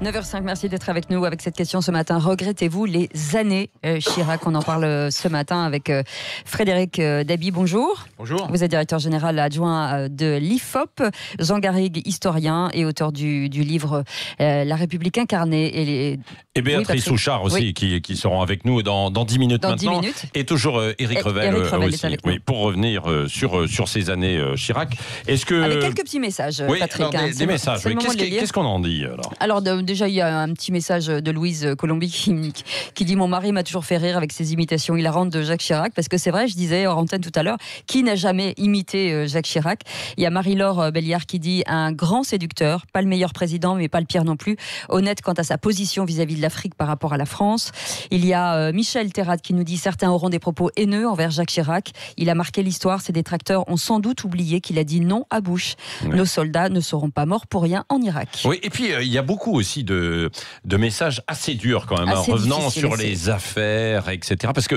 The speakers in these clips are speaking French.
9h05, merci d'être avec nous avec cette question ce matin. Regrettez-vous les années Chirac? On en parle ce matin avec Frédéric Dabi. Bonjour. Bonjour. Vous êtes directeur général adjoint de l'IFOP. Jean Garrigue, historien et auteur du livre La République incarnée. Et Béatrice Souchard aussi, qui seront avec nous dans 10 minutes maintenant. 10 minutes. Et toujours Éric Revel Revel aussi, est avec nous. pour revenir sur ces années Chirac. Est-ce que... Avec quelques petits messages, oui, Patrick. Des messages. Oui. Qu'est-ce qu'on en dit alors déjà, il y a un petit message de Louise Colombi qui dit « Mon mari m'a toujours fait rire avec ses imitations hilarantes de Jacques Chirac ». Parce que c'est vrai, je disais hors antenne tout à l'heure, qui n'a jamais imité Jacques Chirac? Il y a Marie-Laure Belliard qui dit « Un grand séducteur, pas le meilleur président, mais pas le pire non plus. Honnête quant à sa position vis-à-vis de l'Afrique par rapport à la France. » Il y a Michel Terrat qui nous dit « Certains auront des propos haineux envers Jacques Chirac. Il a marqué l'histoire. Ses détracteurs ont sans doute oublié qu'il a dit non à Bush. Ouais. Nos soldats ne seront pas morts pour rien en Irak. » Oui, et puis il y a beaucoup aussi de messages assez durs quand même, revenant sur les affaires, etc. Parce que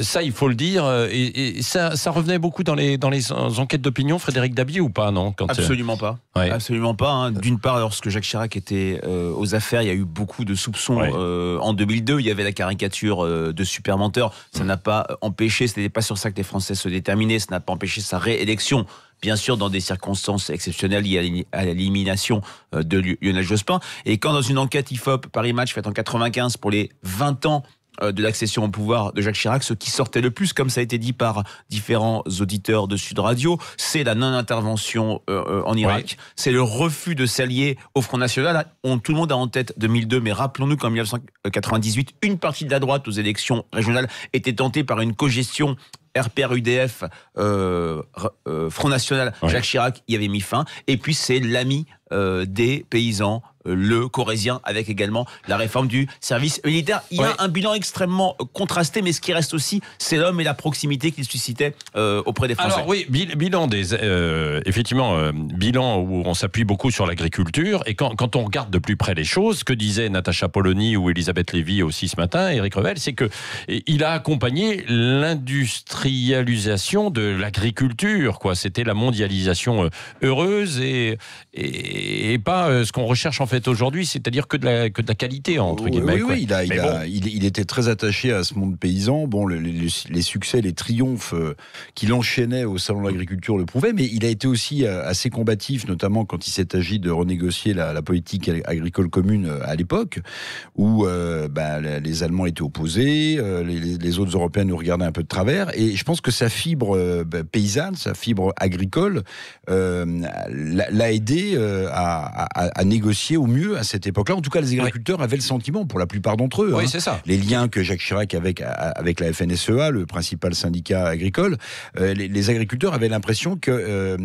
ça, il faut le dire, et ça revenait beaucoup dans les enquêtes d'opinion, Frédéric Dabi, ou pas, non? Absolument pas. Ouais. Absolument pas. Hein. D'une part, lorsque Jacques Chirac était aux affaires, il y a eu beaucoup de soupçons. Ouais. En 2002, il y avait la caricature de super menteur. Ça n'a pas empêché, ce n'était pas sur ça que les Français se déterminaient, ça n'a pas empêché sa réélection. Bien sûr, dans des circonstances exceptionnelles liées à l'élimination de Lionel Jospin. Et quand dans une enquête IFOP Paris Match faite en 95 pour les 20 ans de l'accession au pouvoir de Jacques Chirac, ce qui sortait le plus, comme ça a été dit par différents auditeurs de Sud Radio, c'est la non-intervention en Irak, ouais. C'est le refus de s'allier au Front National. Tout le monde a en tête 2002, mais rappelons-nous qu'en 1998, une partie de la droite aux élections régionales était tentée par une cogestion RPR-UDF, Front National, ouais. Jacques Chirac y avait mis fin. Et puis c'est l'ami des paysans, le Corrézien, avec également la réforme du service militaire. Il y a un bilan extrêmement contrasté, mais ce qui reste aussi, c'est l'homme et la proximité qu'il suscitait auprès des Français. Alors oui, bilan effectivement, bilan où on s'appuie beaucoup sur l'agriculture. Et quand on regarde de plus près les choses, que disait Natacha Polony ou Elisabeth Lévy aussi ce matin, Éric Revel, c'est que il a accompagné l'industrialisation de l'agriculture, quoi. C'était la mondialisation heureuse et pas ce qu'on recherche en fait aujourd'hui, c'est-à-dire que de la qualité, entre guillemets. Oui, il était très attaché à ce monde paysan. Bon, les succès, les triomphes qu'il enchaînait au Salon de l'Agriculture le prouvaient, mais il a été aussi assez combatif, notamment quand il s'est agi de renégocier la politique agricole commune à l'époque, où les Allemands étaient opposés, les autres Européens nous regardaient un peu de travers, et je pense que sa fibre paysanne, sa fibre agricole, l'a aidé à négocier au mieux à cette époque-là. En tout cas, les agriculteurs avaient le sentiment, pour la plupart d'entre eux, c'est ça. Les liens que Jacques Chirac avait avec la FNSEA, le principal syndicat agricole, les agriculteurs avaient l'impression que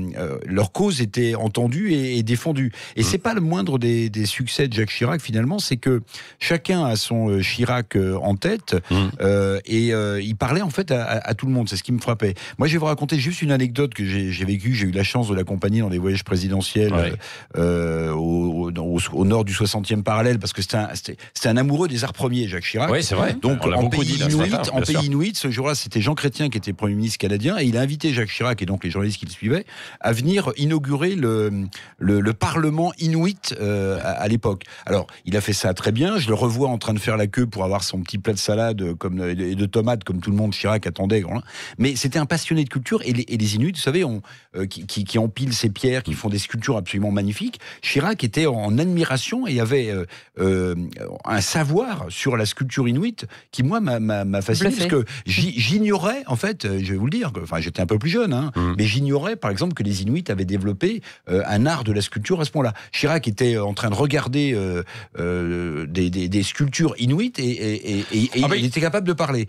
leur cause était entendue et défendue. Et c'est pas le moindre des succès de Jacques Chirac, finalement, c'est que chacun a son Chirac en tête, et il parlait en fait à tout le monde. C'est ce qui me frappait. Moi, je vais vous raconter juste une anecdote que j'ai vécue. J'ai eu la chance de l'accompagner dans des voyages présidentiels au nord du 60e parallèle, parce que c'était un amoureux des arts premiers, Jacques Chirac. Oui, c'est vrai. Donc, en pays inuit, ce jour-là, c'était Jean Chrétien qui était Premier ministre canadien, et il a invité Jacques Chirac, et donc les journalistes qui le suivaient, à venir inaugurer le Parlement inuit à l'époque. Alors, il a fait ça très bien. Je le revois en train de faire la queue pour avoir son petit plat de salade et de tomates, comme tout le monde, Chirac attendait. Mais c'était un passionné de culture, et les Inuits, vous savez, qui empilent ces pierres, qui font des sculptures absolument magnifiques. Chirac était en admiration et avait un savoir sur la sculpture inuite qui, moi, m'a fasciné, parce que j'ignorais, en fait, je vais vous le dire, j'étais un peu plus jeune, mais j'ignorais, par exemple, que les Inuits avaient développé un art de la sculpture à ce moment-là. Chirac était en train de regarder des sculptures inuites et il était capable de parler.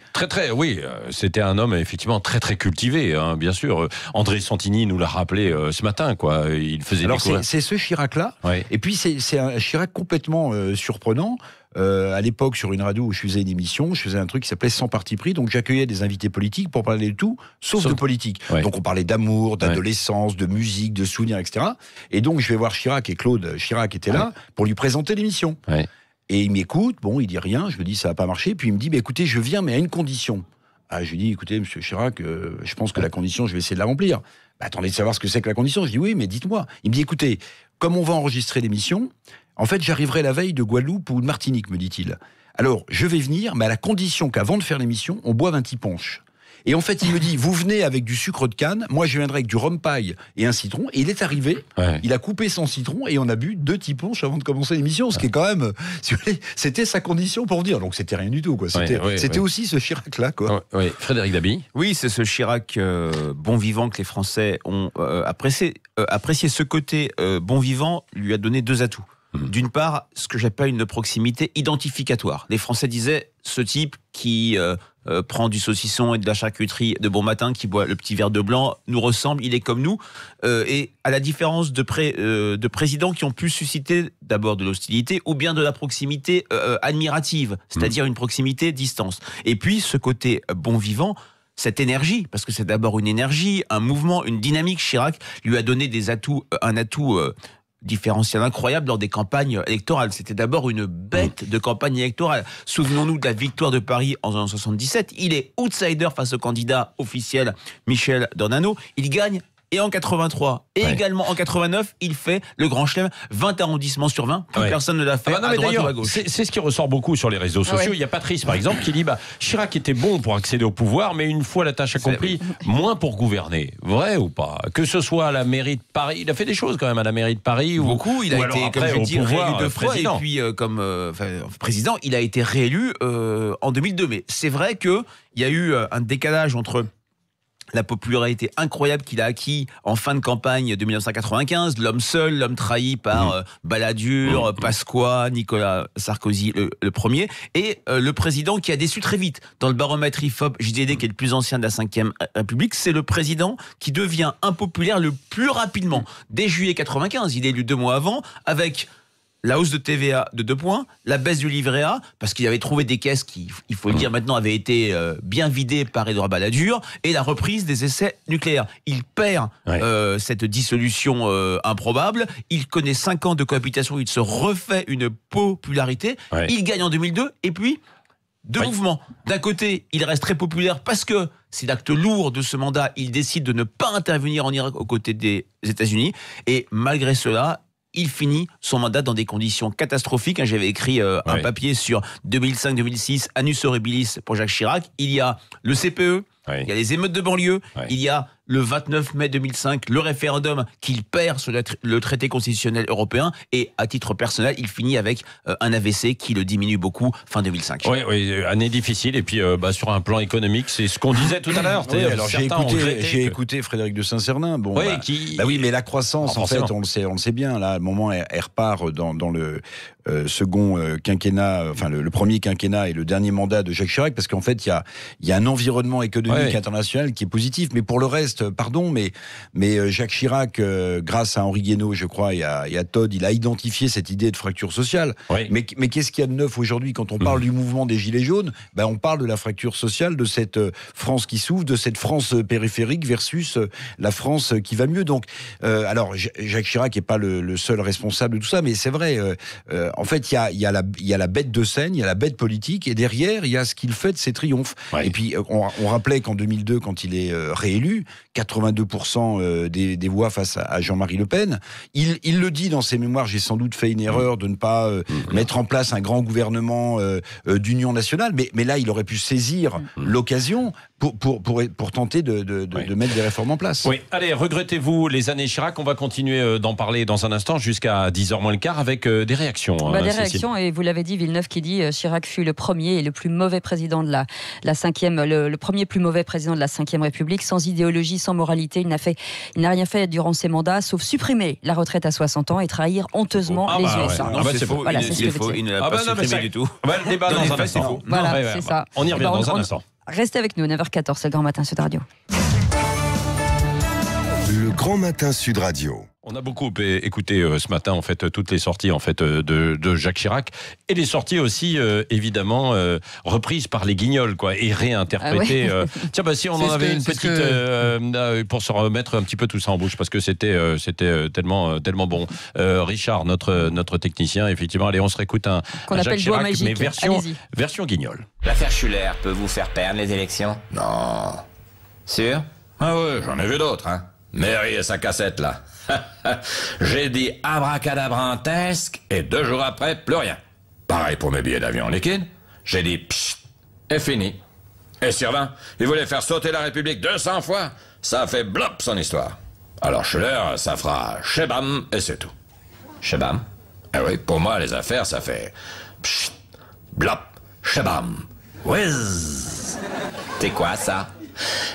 Oui, c'était un homme effectivement très cultivé, bien sûr. André Santini nous l'a rappelé ce matin, quoi. Il faisait c'est ce Chirac-là, et puis c'est un Chirac complètement surprenant. À l'époque, sur une radio où je faisais une émission, je faisais un truc qui s'appelait Sans parti pris, donc j'accueillais des invités politiques pour parler de tout, sauf de politique. Donc on parlait d'amour, d'adolescence, de musique, de souvenirs, etc. Et donc je vais voir Chirac, et Claude Chirac était là pour lui présenter l'émission. Et il m'écoute, il dit rien, je me dis ça va pas marcher, puis il me dit écoutez, je viens, mais à une condition. Je lui dis écoutez, monsieur Chirac, je pense que la condition, je vais essayer de la remplir. Attendez de savoir ce que c'est que la condition. Je dis oui, mais dites-moi. Il me dit écoutez, comme on va enregistrer l'émission, En fait, j'arriverai la veille de Guadeloupe ou de Martinique, me dit-il. Alors, je vais venir, mais à la condition qu'avant de faire l'émission, on boive un petit punch. Et en fait, il me dit, vous venez avec du sucre de canne, moi je viendrai avec du rhum paille et un citron. Et il est arrivé, il a coupé son citron et on a bu 2 petits punches avant de commencer l'émission, ce qui est quand même, si vous voulez, c'était sa condition pour venir. Donc c'était rien du tout, quoi. C'était aussi ce Chirac-là, quoi. Oui. Frédéric Dabi. Oui, c'est ce Chirac bon vivant que les Français ont apprécié. Ce côté bon vivant lui a donné 2 atouts. D'une part, ce que j'appelle une proximité identificatoire. Les Français disaient, ce type qui prend du saucisson et de la charcuterie de bon matin, qui boit le petit verre de blanc, nous ressemble, il est comme nous. Et à la différence de présidents qui ont pu susciter d'abord de l'hostilité ou bien de la proximité admirative, c'est-à-dire une proximité distance. Et puis, ce côté bon vivant, cette énergie, parce que c'est d'abord une énergie, un mouvement, une dynamique, Chirac lui a donné un atout différentiel incroyable lors des campagnes électorales. C'était d'abord une bête de campagne électorale. Souvenons-nous de la victoire de Paris en 1977. Il est outsider face au candidat officiel Michel Dornano. Il gagne. Et en 83, et également en 89, il fait le grand chelem, 20 arrondissements sur 20. Plus personne ne l'a fait à droite ou à gauche. C'est ce qui ressort beaucoup sur les réseaux sociaux. Il y a Patrice, par exemple, qui dit Chirac était bon pour accéder au pouvoir, mais une fois la tâche accomplie, moins pour gouverner. Vrai ou pas? Que ce soit à la mairie de Paris, il a fait des choses quand même à la mairie de Paris. Beaucoup, il a été, comme je dis, réélu 2 fois. Et puis, comme président, il a été réélu en 2002. Mais c'est vrai qu'il y a eu un décalage entre la popularité incroyable qu'il a acquis en fin de campagne de 1995, l'homme seul, l'homme trahi par Balladur, Pasqua, Nicolas Sarkozy le premier, et le président qui a déçu très vite. Dans le baromètre IFOP JDD, qui est le plus ancien de la Ve République, c'est le président qui devient impopulaire le plus rapidement. Dès juillet 95, il est élu 2 mois avant, avec la hausse de TVA de 2 points, la baisse du livret A, parce qu'il avait trouvé des caisses qui, il faut le dire maintenant, avaient été bien vidées par Édouard Balladur, et la reprise des essais nucléaires. Il perd cette dissolution improbable, il connaît 5 ans de cohabitation, il se refait une popularité, il gagne en 2002, et puis 2 mouvements. D'un côté, il reste très populaire parce que c'est l'acte lourd de ce mandat, il décide de ne pas intervenir en Irak aux côtés des États-Unis, et malgré cela, il finit son mandat dans des conditions catastrophiques. J'avais écrit un papier sur 2005-2006, Annus Horribilis pour Jacques Chirac. Il y a le CPE, il y a les émeutes de banlieue, il y a le 29 mai 2005, le référendum qu'il perd sur le traité constitutionnel européen, et à titre personnel, il finit avec un AVC qui le diminue beaucoup fin 2005. Oui, année difficile, et puis sur un plan économique, c'est ce qu'on disait tout à l'heure. Alors j'ai écouté Frédéric de Saint-Cernin. Bon, oui, mais la croissance, en fait, on le sait bien. Là, à un moment, elle repart dans le second quinquennat, enfin le premier quinquennat et le dernier mandat de Jacques Chirac, parce qu'en fait, il y a un environnement économique international qui est positif, mais pour le reste, pardon, mais Jacques Chirac, grâce à Henri Guénaud, je crois, et à Todd, il a identifié cette idée de fracture sociale. Mais qu'est-ce qu'il y a de neuf aujourd'hui quand on parle du mouvement des Gilets jaunes? On parle de la fracture sociale, de cette France qui s'ouvre, de cette France périphérique versus la France qui va mieux. Donc, alors, Jacques Chirac n'est pas le seul responsable de tout ça, mais c'est vrai. En fait, il y a la bête de scène, il y a la bête politique, et derrière, il y a ce qu'il fait de ses triomphes. Et puis, on rappelait qu'en 2002, quand il est réélu, 82% des voix face à Jean-Marie Le Pen. Il le dit dans ses mémoires, j'ai sans doute fait une erreur de ne pas mettre en place un grand gouvernement d'union nationale, mais là, il aurait pu saisir l'occasion pour tenter de mettre des réformes en place. Oui, allez, regrettez-vous les années Chirac? On va continuer d'en parler dans un instant jusqu'à 10h moins le quart avec des réactions. Des réactions, et vous l'avez dit, Villeneuve qui dit Chirac fut le premier et le plus mauvais président de la cinquième, le premier plus mauvais président de la Ve République, sans idéologie, sans moralité. Il n'a rien fait durant ses mandats, sauf supprimer la retraite à 60 ans et trahir honteusement les USA. C'est faux. Voilà, c'est faux. Il ne l'a pas supprimé du tout. Le débat dans un instant. Voilà, c'est ça. On y revient dans un instant. Restez avec nous, 9h14, c'est le Grand Matin Sud Radio. Le Grand Matin Sud Radio. On a beaucoup écouté ce matin en fait toutes les sorties en fait de Jacques Chirac, et les sorties aussi évidemment reprises par les Guignols et réinterprétées. Tiens, si on en avait une petite pour se remettre un petit peu tout ça en bouche, parce que c'était tellement bon. Richard, notre technicien, effectivement, allez, on se réécoute un Jacques Chirac, magique, mais version Guignol. L'affaire Schuller peut vous faire perdre les élections? Non. Sûr? Ah ouais, j'en ai vu d'autres, hein. Mairie et sa cassette, là. J'ai dit abracadabrantesque et 2 jours après, plus rien. Pareil pour mes billets d'avion liquide. J'ai dit psst, et fini. Et Sylvain, il voulait faire sauter la République 200 fois. Ça a fait blop son histoire. Alors Schuller, ça fera chebam et c'est tout. Chebam? Eh oui, pour moi, les affaires, ça fait psst, blop, chebam, whiz. C'est quoi ça?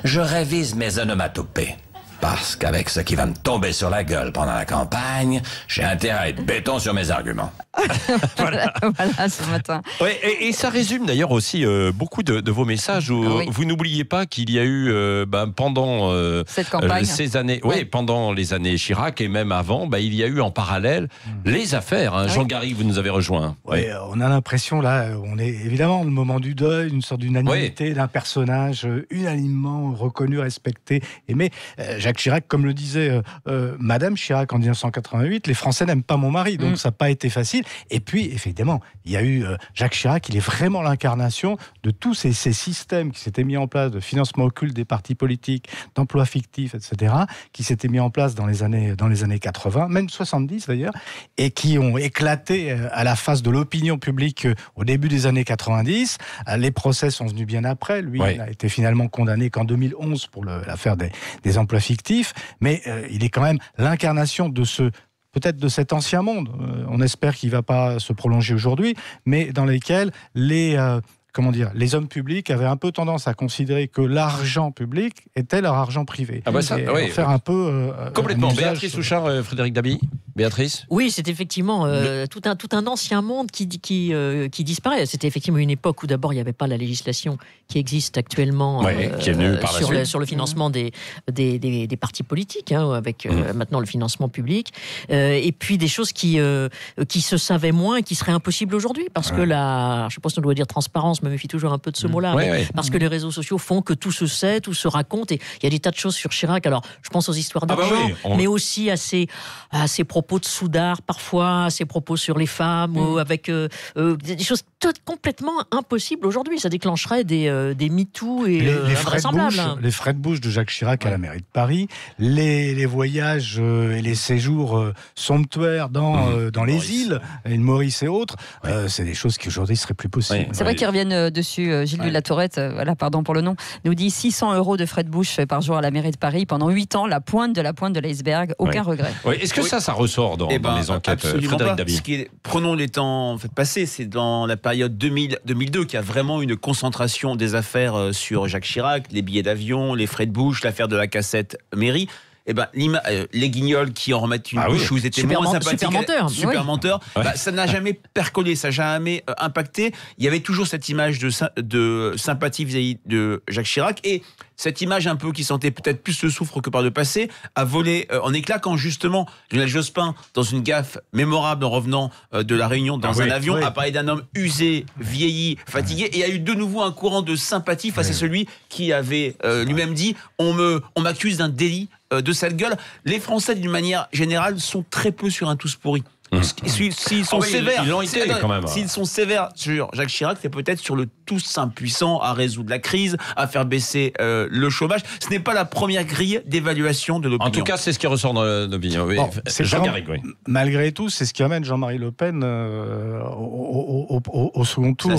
Je révise mes onomatopées. Parce qu'avec ce qui va me tomber sur la gueule pendant la campagne, j'ai intérêt à être béton sur mes arguments. Voilà ce matin. Ouais, et ça résume d'ailleurs aussi beaucoup de vos messages où vous n'oubliez pas qu'il y a eu pendant cette campagne, ces années, pendant les années Chirac et même avant, il y a eu en parallèle les affaires. Hein. Jean Garrigue, vous nous avez rejoint. Oui, on a l'impression là, on est évidemment au moment du deuil, une sorte d'unanimité d'un personnage unanimement reconnu, respecté, aimé. Jacques Chirac, comme le disait Madame Chirac en 1988, les Français n'aiment pas mon mari, donc ça n'a pas été facile. Et puis, évidemment, il y a eu Jacques Chirac, il est vraiment l'incarnation de tous ces systèmes qui s'étaient mis en place, de financement occulte des partis politiques, d'emplois fictifs, etc., qui s'étaient mis en place dans les années 80, même 70 d'ailleurs, et qui ont éclaté à la face de l'opinion publique au début des années 90. Les procès sont venus bien après. Lui, il a été finalement condamné qu'en 2011 pour l'affaire des emplois fictifs, mais il est quand même l'incarnation de peut-être de cet ancien monde, on espère qu'il ne va pas se prolonger aujourd'hui, mais dans lesquels les hommes publics avaient un peu tendance à considérer que l'argent public était leur argent privé. Faire un peu... Complètement. Béatrice Houchard, Frédéric Dabi. Béatrice ? Oui, c'est effectivement tout un ancien monde qui disparaît. C'était effectivement une époque où d'abord il n'y avait pas la législation qui existe actuellement qui est venue par sur le financement des partis politiques, avec maintenant le financement public. Et puis des choses qui se savaient moins et qui seraient impossibles aujourd'hui. Parce que je ne sais pas si on doit dire transparence, me méfie toujours un peu de ce mot-là. Parce que les réseaux sociaux font que tout se sait, tout se raconte. Et il y a des tas de choses sur Chirac. Alors, je pense aux histoires d'argent, mais aussi à ses propos de Soudard, parfois, à ses propos sur les femmes, ou avec des choses complètement impossibles aujourd'hui. Ça déclencherait des MeToo et invraisemblables. Les frais de bouche de Jacques Chirac à la mairie de Paris, les voyages et les séjours somptuaires dans les îles, l'île Maurice et autres, c'est des choses qui aujourd'hui seraient plus possibles. C'est vrai qu'ils reviennent dessus. Gilles de la Tourette, pardon pour le nom, nous dit 600 € de frais de bouche par jour à la mairie de Paris pendant 8 ans, la pointe de l'iceberg, aucun regret. Est-ce que ça ressort dans les enquêtes, Frédéric Dabi? Prenons les temps passés, c'est dans la période 2002 qu'il y a vraiment une concentration des affaires sur Jacques Chirac, les billets d'avion, les frais de bouche, l'affaire de la cassette mairie. Les Guignols qui en remettent une bouche où ils étaient moins sympathiques. Super menteur. Ça n'a jamais percolé, ça n'a jamais impacté. Il y avait toujours cette image de sympathie vis-à-vis de Jacques Chirac, et cette image un peu qui sentait peut-être plus le soufre que par le passé a volé en éclats quand justement Lionel Jospin, dans une gaffe mémorable en revenant de la Réunion dans un avion, a parlé d'un homme usé, vieilli, fatigué, et il y a eu de nouveau un courant de sympathie face à celui qui avait lui-même dit on m'accuse d'un délit de sale gueule. Les Français, d'une manière générale, sont très peu sur un tous pourri. S'ils sont sévères, ils l'ont été quand même. S'ils sont sévères sur Jacques Chirac, c'est peut-être sur le tous impuissant à résoudre la crise, à faire baisser le chômage. Ce n'est pas la première grille d'évaluation de l'opinion. En tout cas, c'est ce qui ressort dans l'opinion. Jean Garrigue, malgré tout, c'est ce qui amène Jean-Marie Le Pen au second tour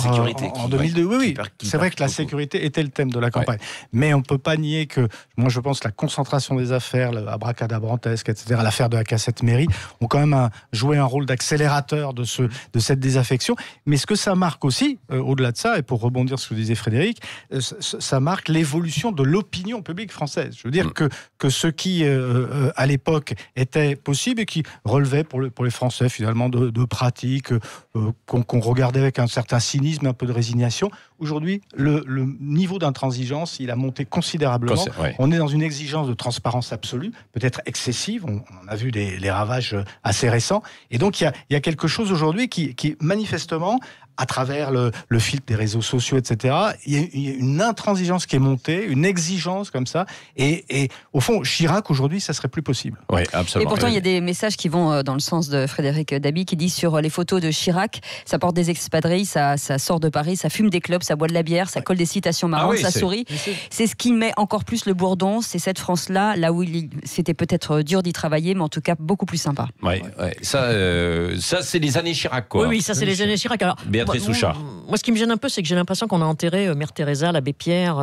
en 2002. Oui, c'est vrai que la sécurité était le thème de la campagne. Mais on ne peut pas nier que, moi je pense, la concentration des affaires, l'abracadabrantesque, etc., l'affaire de la cassette mairie, ont quand même joué un rôle d'accélérateur de cette désaffection. Mais ce que ça marque aussi, au-delà de ça, et pour rebondir sur ce que disait Frédéric, ça marque l'évolution de l'opinion publique française. Je veux dire que ce qui, à l'époque, était possible et qui relevait pour les Français, finalement, de pratiques qu'on regardait avec un certain cynisme, un peu de résignation, aujourd'hui, le niveau d'intransigeance, il a monté considérablement. On est dans une exigence de transparence absolue, peut-être excessive. On a vu les ravages assez récents. Et donc, il y a quelque chose aujourd'hui qui manifestement à travers le filtre des réseaux sociaux, etc. Il y a une intransigeance qui est montée, une exigence comme ça. Et au fond, Chirac, aujourd'hui, ça serait plus possible. Oui, absolument. Et pourtant, il y a des messages qui vont dans le sens de Frédéric Dabi, qui dit sur les photos de Chirac, ça porte des espadrilles, ça sort de Paris, ça fume des clopes, ça boit de la bière, ça colle des citations marrantes, ça sourit. C'est ce qui met encore plus le bourdon, c'est cette France-là, là où c'était peut-être dur d'y travailler, mais en tout cas beaucoup plus sympa. Ouais. Ça c'est les années Chirac, quoi. Oui, ça c'est les années Chirac. Alors, Béatrice Souchard. Moi, ce qui me gêne un peu, c'est que j'ai l'impression qu'on a enterré Mère Teresa, l'abbé Pierre.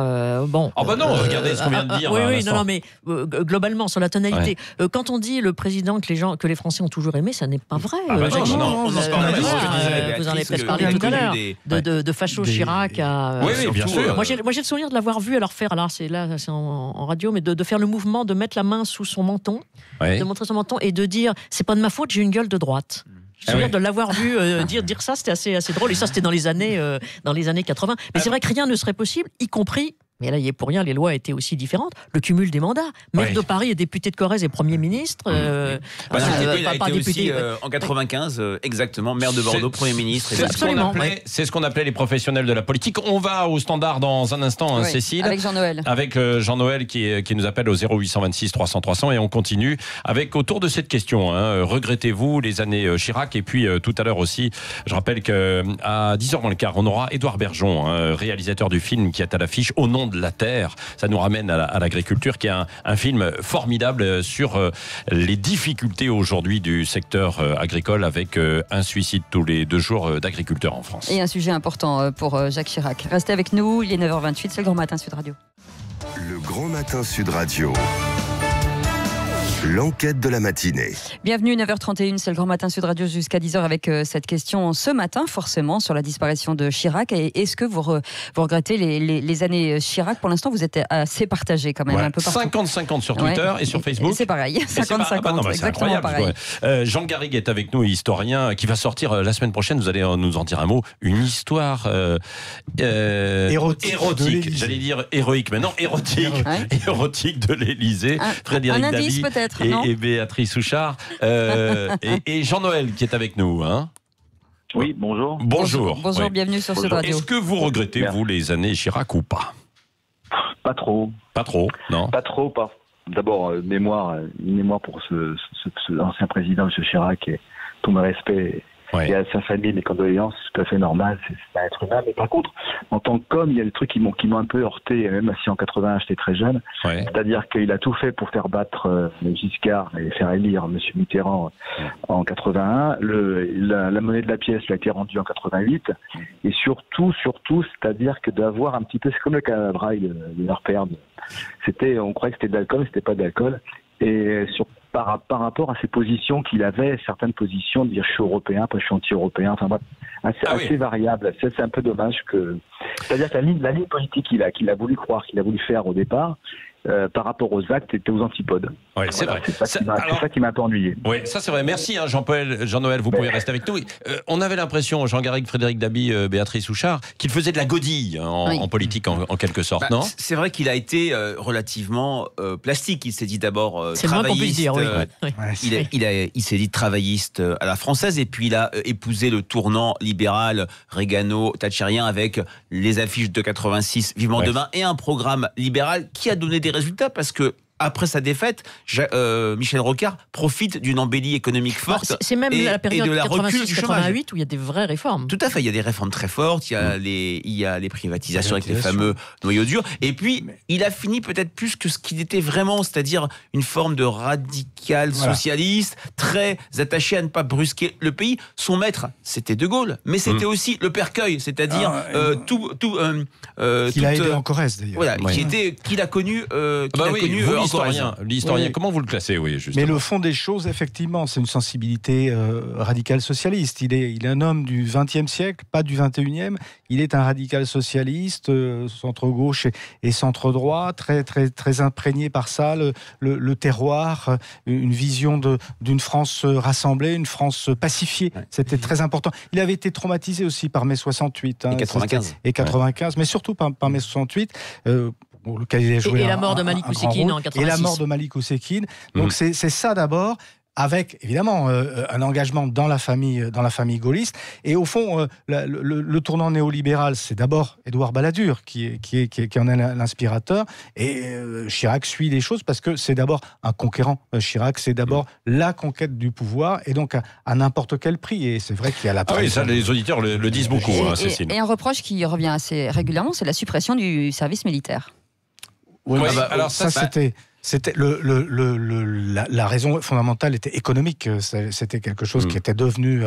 Bon. Ah bah non, regardez ce qu'on vient de dire. Oui, non, mais globalement sur la tonalité. Quand on dit le président que les Français ont toujours aimé, ça n'est pas vrai. On en parle. Vous en avez peut-être parlé tout à l'heure. De Facho Chirac à. Oui, bien sûr. Moi, j'ai le souvenir de l'avoir vu alors faire. Alors c'est en radio, mais de faire le mouvement, de mettre la main sous son menton, de montrer son menton et de dire c'est pas de ma faute, j'ai une gueule de droite. Je me souviens de l'avoir vu dire ça, c'était assez drôle. Et ça, c'était dans les années 80. Mais c'est vrai que rien ne serait possible, y compris. Mais là, il n'y est pour rien, les lois étaient aussi différentes. Le cumul des mandats. Maire de Paris et député de Corrèze et Premier ministre. Il a été aussi en 95, exactement, maire de Bordeaux, Premier ministre. C'est ce qu'on appelait les professionnels de la politique. On va au standard dans un instant, Cécile. Avec Jean-Noël. Avec Jean-Noël qui nous appelle au 0826 300 300 et on continue avec autour de cette question. Regrettez-vous les années Chirac? Et puis tout à l'heure aussi, je rappelle qu'à 10h moins le quart, on aura Édouard Bergeon, réalisateur du film qui est à l'affiche Au nom de la terre. Ça nous ramène à l'agriculture, qui est un film formidable sur les difficultés aujourd'hui du secteur agricole, avec un suicide tous les 2 jours d'agriculteurs en France. Et un sujet important pour Jacques Chirac. Restez avec nous, il est 9h28, c'est le Grand Matin Sud Radio. Le Grand Matin Sud Radio. L'enquête de la matinée. Bienvenue, 9h31, c'est le Grand Matin Sud Radio jusqu'à 10h avec cette question ce matin, forcément, sur la disparition de Chirac. Et est-ce que vous regrettez les années Chirac? Pour l'instant, vous êtes assez partagé quand même, un peu partout. 50-50 sur Twitter et sur Facebook. C'est pareil, 50-50, c'est incroyable. Pareil. Jean Garrigue est avec nous, historien, qui va sortir la semaine prochaine, vous allez nous en dire un mot, une histoire érotique. J'allais dire héroïque, mais non, érotique de l'Élysée. Frédéric Dabi. Un indice peut-être. Et Béatrice Souchard et Jean-Noël qui est avec nous. Oui, bonjour. Bonjour, bienvenue sur Sud Radio. Est-ce que vous regrettez, vous, les années Chirac ou pas? Pas trop. Pas trop, non? Pas trop. D'abord, mémoire pour ce ancien président, M. Chirac, et tout mon respect. Et à sa famille, mes condoléances, c'est tout à fait normal, c'est un être humain. Mais par contre, en tant qu'homme, il y a des trucs qui m'ont un peu heurté, même si en 81 j'étais très jeune. C'est-à-dire qu'il a tout fait pour faire battre Giscard et faire élire M. Mitterrand en 81. La monnaie de la pièce lui a été rendue en 88. Et surtout, c'est-à-dire que d'avoir un petit peu, c'est comme le calabraille de leur père. On croyait que c'était de l'alcool, c'était pas de l'alcool. Et par rapport à ses positions qu'il avait, certaines positions, de dire je suis européen, après je suis anti-européen, enfin bref, assez variable. C'est un peu dommage que... C'est-à-dire que la ligne politique qu'il a voulu croire, qu'il a voulu faire au départ, par rapport aux actes, était aux antipodes. Oui, c'est vrai. C'est ça qui m'a un peu ennuyé. Oui, ça c'est vrai. Merci Jean-Noël, vous pouvez rester avec nous. On avait l'impression, Jean Garrigue, Frédéric Dabi, Béatrice Souchard, qu'il faisait de la godille en politique en quelque sorte, non? C'est vrai qu'il a été relativement plastique. Il s'est dit d'abord c'est travailliste. C'est le moins qu'on puisse dire, oui. Il s'est dit travailliste à la française, et puis il a épousé le tournant libéral régano-thatchérien avec les affiches de 86, Vivement demain, et un programme libéral qui a donné des résultats, parce que après sa défaite, Michel Rocard profite d'une embellie économique forte. C'est même la période 86-88 où il y a des vraies réformes. Tout à fait, il y a des réformes très fortes, il y a les privatisations avec les fameux noyaux durs. Et puis, il a fini peut-être plus que ce qu'il était vraiment, c'est-à-dire une forme de radical socialiste, très attaché à ne pas brusquer le pays. Son maître, c'était De Gaulle, mais c'était aussi le Percueil, c'est-à-dire qu'il a aidé en Corrèze d'ailleurs. Voilà, qu'il a connu. L'historien, comment vous le classez, justement. Mais le fond des choses, effectivement, c'est une sensibilité radicale socialiste. Il est un homme du XXe siècle, pas du XXIe. Il est un radical socialiste, centre-gauche et centre-droit, très, très, très imprégné par ça, le terroir, une vision d'une France rassemblée, une France pacifiée. C'était très important. Il avait été traumatisé aussi par mai 68. Et 95. Mais surtout par mai 68. Lequel il a joué et la mort de Malik Oussekine en 86. Et la mort de Malik Oussekine. Donc c'est ça d'abord. avec évidemment un engagement dans la famille gaulliste. Et au fond, le tournant néolibéral, c'est d'abord Édouard Balladur qui en est l'inspirateur. Et Chirac suit les choses parce que c'est d'abord un conquérant. Chirac, c'est d'abord la conquête du pouvoir, et donc à n'importe quel prix. Et c'est vrai qu'il y a la oui, ça, les auditeurs le disent beaucoup. Et un reproche qui revient assez régulièrement, c'est la suppression du service militaire. Oui, alors ça c'était la raison fondamentale était économique. C'était quelque chose qui était devenu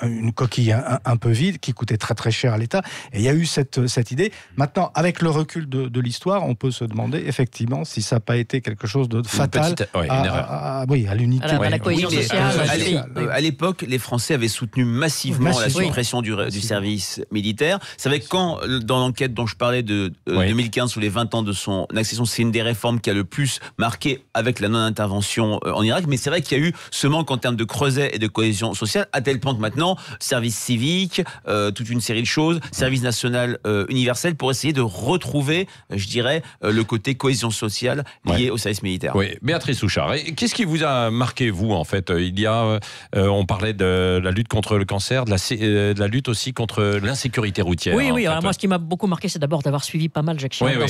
une coquille un peu vide, qui coûtait très très cher à l'État. Et il y a eu cette idée. Maintenant, avec le recul de l'histoire, on peut se demander effectivement si ça n'a pas été quelque chose de fatal à l'unité. À la cohésion sociale. À l'époque, les Français avaient soutenu massivement la suppression du service militaire. C'est vrai que quand, dans l'enquête dont je parlais de 2015, sous les 20 ans de son accession, c'est une des réformes qui a le plus marqué avec la non-intervention en Irak. Mais c'est vrai qu'il y a eu ce manque en termes de creuset et de cohésion sociale, à tel point que maintenant, service civique, toute une série de choses, service national universel, pour essayer de retrouver, je dirais, le côté cohésion sociale lié au service militaire. Oui, Béatrice Souchard, qu'est-ce qui vous a marqué, vous, en fait? Il y a, on parlait de la lutte contre le cancer, de la lutte aussi contre l'insécurité routière. Oui, alors moi, ce qui m'a beaucoup marqué, c'est d'abord d'avoir suivi pas mal Jacques Chirac dans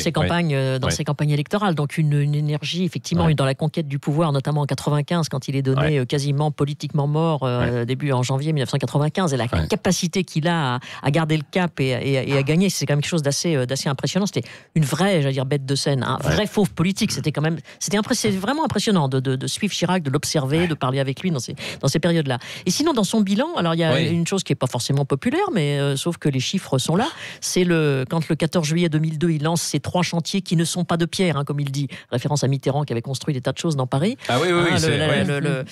ses campagnes électorales. Donc une énergie, effectivement, dans la conquête du pouvoir, notamment en 95, quand il est donné quasiment politiquement mort, début en janvier 1995, et la capacité qu'il a à garder le cap et à gagner, c'est quand même quelque chose d'assez impressionnant. C'était une vraie, j'allais dire, bête de scène, un vrai fauve politique. C'était vraiment impressionnant de suivre Chirac, de l'observer, de parler avec lui dans ces périodes-là. Et sinon, dans son bilan, alors il y a une chose qui n'est pas forcément populaire, mais sauf que les chiffres sont là. C'est quand le 14 juillet 2002, il lance ces 3 chantiers qui ne sont pas de pierre, comme il dit, référence à Mitterrand qui avait construit des tas de choses dans Paris. Le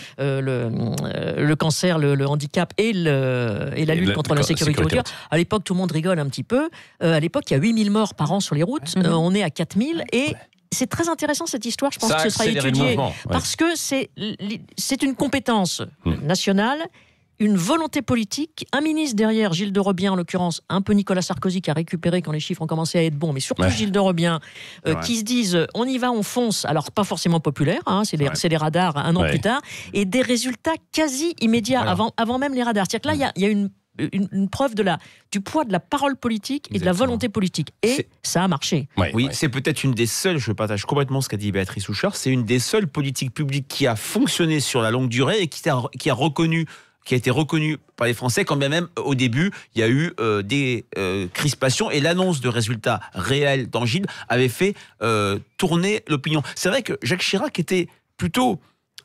cancer, le handicap et la lutte contre l'insécurité routière. À l'époque, tout le monde rigole un petit peu. À l'époque, il y a 8000 morts par an sur les routes. On est à 4000 et c'est très intéressant cette histoire. Je pense que ce sera étudié parce que c'est une compétence nationale, une volonté politique, un ministre derrière, Gilles de Robien en l'occurrence, un peu Nicolas Sarkozy qui a récupéré quand les chiffres ont commencé à être bons, mais surtout Gilles de Robien, qui se disent on y va, on fonce, alors pas forcément populaire, c'est les radars un an plus tard, et des résultats quasi immédiats avant même les radars. C'est-à-dire que là, il y a une preuve du poids de la parole politique et de la volonté politique. Et ça a marché. C'est peut-être une des seules, je partage complètement ce qu'a dit Béatrice Souchard, c'est une des seules politiques publiques qui a fonctionné sur la longue durée et qui a été reconnu par les Français, quand bien même au début il y a eu des crispations, et l'annonce de résultats réels, tangibles, avait fait tourner l'opinion. C'est vrai que Jacques Chirac était plutôt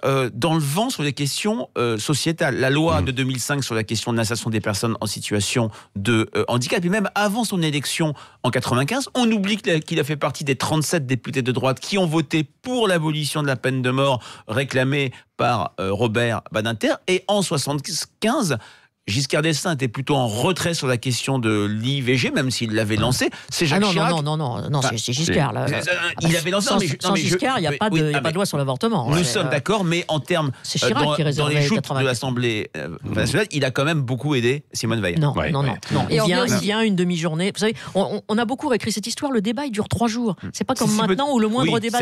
dans le vent sur les questions sociétales. La loi de 2005 sur la question de l'insertion des personnes en situation de handicap, et même avant son élection en 95, on oublie qu'il a fait partie des 37 députés de droite qui ont voté pour l'abolition de la peine de mort réclamée par Robert Badinter. Et en 75, Giscard d'Estaing était plutôt en retrait sur la question de l'IVG, même s'il l'avait lancé. C'est Jacques Chirac. Non, c'est Giscard. Là. Il avait lancé. Sans Giscard, il n'y a pas de loi sur l'avortement. Nous sommes d'accord, mais en termes dans les joutes de l'Assemblée nationale, il a quand même beaucoup aidé Simone Veil. Non. Il vient une demi-journée. Vous savez, on a beaucoup réécrit cette histoire. Le débat, il dure 3 jours. C'est pas comme maintenant où le moindre débat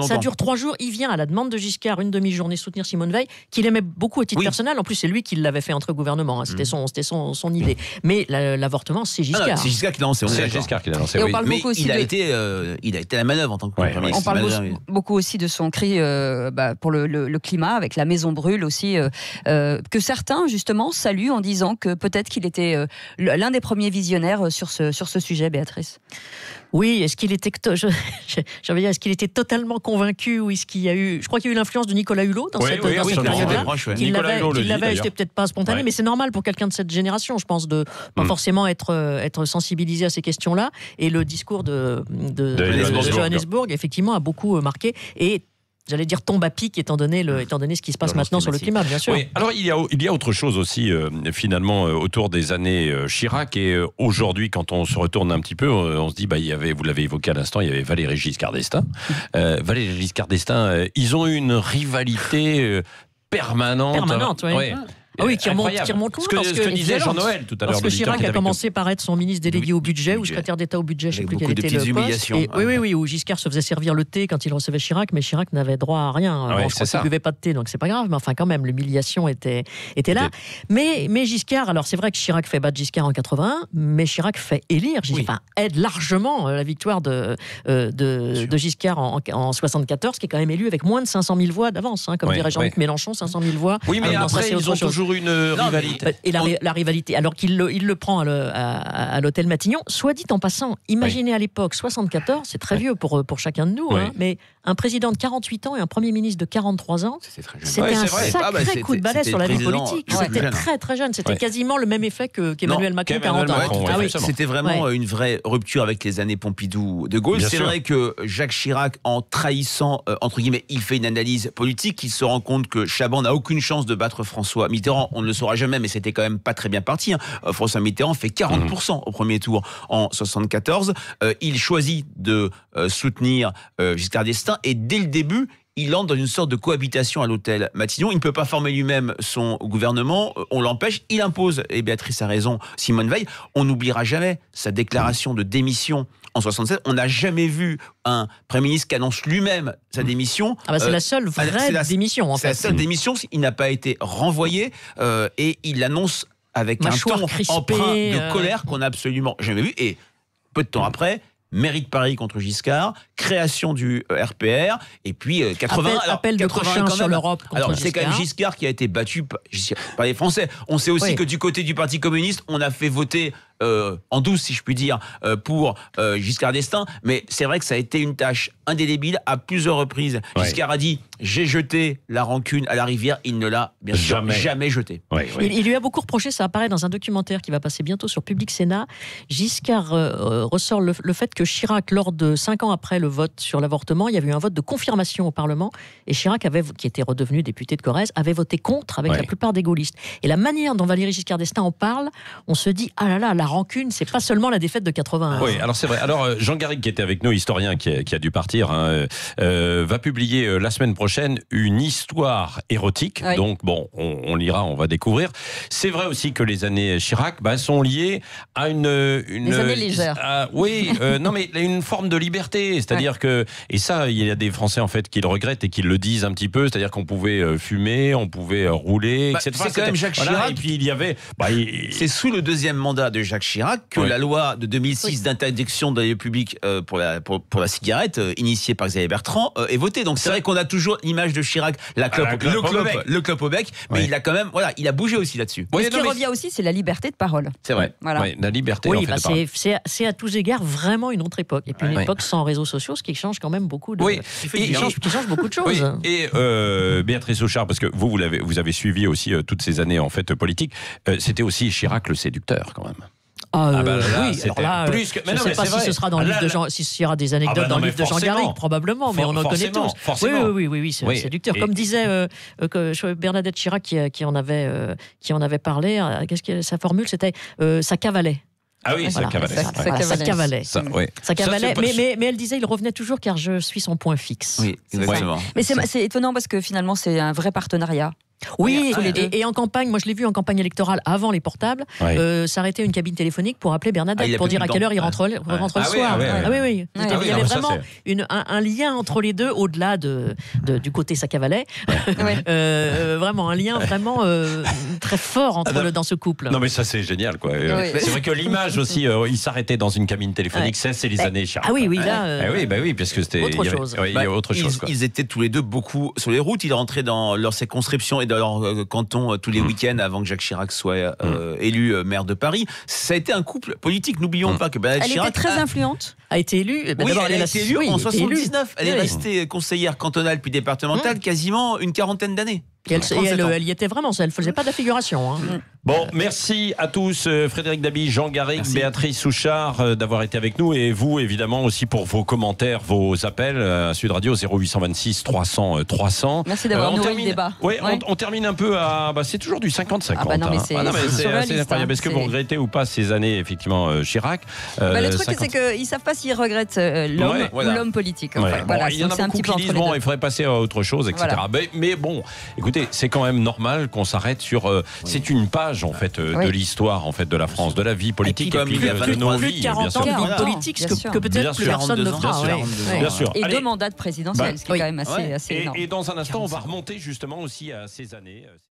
ça dure 3 jours. Il vient à la demande de Giscard une demi-journée soutenir Simone Veil, qu'il aimait beaucoup à titre personnel. En plus, c'est lui qui l'avait fait entre gouvernements. C'était son idée. Mais l'avortement, c'est Giscard. C'est Giscard qui l'a lancé. C'est Giscard qui l'a lancé. Mais il a été à la manœuvre en tant que Premier ministre. On parle beaucoup aussi de son cri pour le climat, avec la Maison Brûle aussi, que certains, justement, saluent en disant que peut-être qu'il était l'un des premiers visionnaires sur ce sujet, Béatrice. Oui, est-ce qu'il était totalement convaincu, ou est-ce qu'il y a eu... Je crois qu'il y a eu l'influence de Nicolas Hulot dans cette période-là. Il l'avait, c'était peut-être pas spontané, mais c'est normal pour quelqu'un de cette génération, je pense, de pas forcément être sensibilisé à ces questions-là. Et le discours de Johannesburg, effectivement, a beaucoup marqué. Et j'allais dire tombe à pic, étant donné ce qui se passe maintenant sur le climat, bien sûr. Oui. Alors il y a autre chose aussi finalement autour des années Chirac, et aujourd'hui quand on se retourne un petit peu, on se dit vous l'avez évoqué à l'instant, il y avait Valéry Giscard d'Estaing. Valéry Giscard d'Estaing, ils ont eu une rivalité permanente. Oui. qui remonte loin. Ce que disait Jean-Noël tout à l'heure. Lorsque Chirac a commencé par être son ministre délégué au budget ou secrétaire d'État au budget, je ne sais plus quel était le poste. Oui, où Giscard se faisait servir le thé quand il recevait Chirac, mais Chirac n'avait droit à rien. Je crois qu'il ne buvait pas de thé, donc c'est pas grave. Mais enfin, quand même, l'humiliation était là. Mais Giscard, alors c'est vrai que Chirac fait battre Giscard en 81, mais Chirac fait élire, aide largement la victoire de Giscard en 74, qui est quand même élu avec moins de 500 000 voix d'avance, comme dirait Jean-Luc Mélenchon, 500 000 voix. Oui, mais après, ils ont toujours une rivalité. Et la rivalité, alors qu'il le prend à l'hôtel Matignon, soit dit en passant, imaginez à l'époque, 74, c'est très vieux pour chacun de nous, mais un président de 48 ans et un premier ministre de 43 ans, c'était un sacré coup de balai sur la vie politique. C'était très très jeune, c'était quasiment le même effet qu'Emmanuel Macron 40 ans. C'était vraiment une vraie rupture avec les années Pompidou-De Gaulle. C'est vrai que Jacques Chirac, en trahissant, entre guillemets, il fait une analyse politique, il se rend compte que Chaban n'a aucune chance de battre François Mitterrand. On ne le saura jamais, mais c'était quand même pas très bien parti. François Mitterrand fait 40% au premier tour en 74. Il choisit de soutenir Giscard d'Estaing et dès le début, il entre dans une sorte de cohabitation à l'hôtel Matignon. Il ne peut pas former lui-même son gouvernement. On l'empêche. Il impose, et Béatrice a raison, Simone Veil. On n'oubliera jamais sa déclaration de démission en 67. On n'a jamais vu un Premier ministre qui annonce lui-même sa démission. C'est la seule vraie démission, en fait. C'est la seule démission. Il n'a pas été renvoyé et il l'annonce avec un ton empreint de colère qu'on n'a absolument jamais vu. Et peu de temps après, mairie de Paris contre Giscard, création du RPR, et puis 80. Appel de Cochin sur l'Europe contre Giscard. C'est quand même Giscard qui a été battu par les Français. On sait aussi que du côté du Parti communiste, on a fait voter en douce, si je puis dire, pour Giscard d'Estaing, mais c'est vrai que ça a été une tâche indélébile à plusieurs reprises. Giscard a dit « j'ai jeté la rancune à la rivière », il ne l'a bien sûr jamais jeté. Il lui a beaucoup reproché, ça apparaît dans un documentaire qui va passer bientôt sur Public Sénat. Giscard ressort le fait que Chirac, lors de 5 ans après le vote sur l'avortement, il y avait eu un vote de confirmation au Parlement, et Chirac, qui était redevenu député de Corrèze, avait voté contre avec la plupart des gaullistes. Et la manière dont Valéry Giscard d'Estaing en parle, on se dit « ah là là, la rancune, c'est pas seulement la défaite de 81. Oui, alors c'est vrai. Alors Jean Garrigue, qui était avec nous, historien qui a dû partir, va publier la semaine prochaine une histoire érotique. Donc bon, on lira, on va découvrir. C'est vrai aussi que les années Chirac sont liées à une années légères. Non mais une forme de liberté, c'est-à-dire que, et ça, il y a des Français en fait qui le regrettent et qui le disent un petit peu, c'est-à-dire qu'on pouvait fumer, on pouvait rouler, etc. C'est quand même Jacques Chirac. Et puis il y avait. C'est sous le deuxième mandat de Jacques Chirac que la loi de 2006 d'interdiction dans les lieux publics pour la cigarette, initiée par Xavier Bertrand, est votée. Donc c'est vrai qu'on a toujours l'image de Chirac, le clope au bec, mais il a quand même, il a bougé aussi là-dessus. Ce qui revient aussi, c'est la liberté de parole. C'est vrai. La liberté. C'est à tous égards vraiment une autre époque. Et puis une époque sans réseaux sociaux, ce qui change quand même beaucoup de. Qui change beaucoup de choses. Et Béatrice Hauchard, parce que vous avez suivi aussi toutes ces années en fait politiques, c'était aussi Chirac le séducteur quand même. Plus que... Je ne sais pas si ce sera dans le livre de Jean, s'il y aura des anecdotes dans le livre de Jean Garrigue, probablement, mais on en connaît tous. Oui, c'est séducteur. Comme disait Bernadette Chirac qui en avait parlé, qu'est-ce que sa formule, c'était ça cavalait. Ah oui, ça cavalait. Mais elle disait, il revenait toujours car je suis son point fixe. Oui, exactement. Mais c'est étonnant parce que finalement, c'est un vrai partenariat. Oui, et en campagne, moi je l'ai vu en campagne électorale avant les portables, s'arrêter une cabine téléphonique pour appeler Bernadette pour dire à quelle heure il rentre le soir. Il y avait vraiment un lien entre les deux au-delà du côté ça cavalait. Vraiment un lien vraiment très fort dans ce couple. Non mais ça c'est génial quoi. C'est vrai que l'image aussi, il s'arrêtait dans une cabine téléphonique, c'est les années Chirac. Ah oui, là. Oui, parce que c'était autre chose. Il y a autre chose. Ils étaient tous les deux beaucoup sur les routes. Ils rentraient dans leur circonscription et dans leur canton tous les week-ends avant que Jacques Chirac soit élu maire de Paris. Ça a été un couple politique. N'oublions pas que elle était très influente. A été élue. Elle a été élue en 79. Elle est restée conseillère cantonale puis départementale quasiment une quarantaine d'années. Elle y était vraiment, elle ne faisait pas d'affiguration. Bon, merci à tous, Frédéric Dabi, Jean Garrigue, Béatrice Hauchard, d'avoir été avec nous, et vous évidemment aussi pour vos commentaires, vos appels à Sud Radio 0826 300 300. Merci d'avoir nourri le débat. On termine un peu à, c'est toujours du 50-50. Non mais c'est incroyable. Est-ce que vous regrettez ou pas ces années effectivement Chirac? Le truc c'est qu'ils savent pas s'ils regrettent l'homme ou l'homme politique. Il y en a beaucoup qui disent il faudrait passer à autre chose, etc. Mais bon, écoutez. écoutez, c'est quand même normal qu'on s'arrête sur. C'est une page en fait de l'histoire en fait de la France, de la vie politique et puis de nos vies, bien sûr. Plus de 40 ans de vie politique, ce que peut-être plus personne ne fera. Bien sûr. Et 2 mandats de présidentiels, ce qui est quand même assez énorme. Et dans un instant, on va remonter justement aussi à ces années.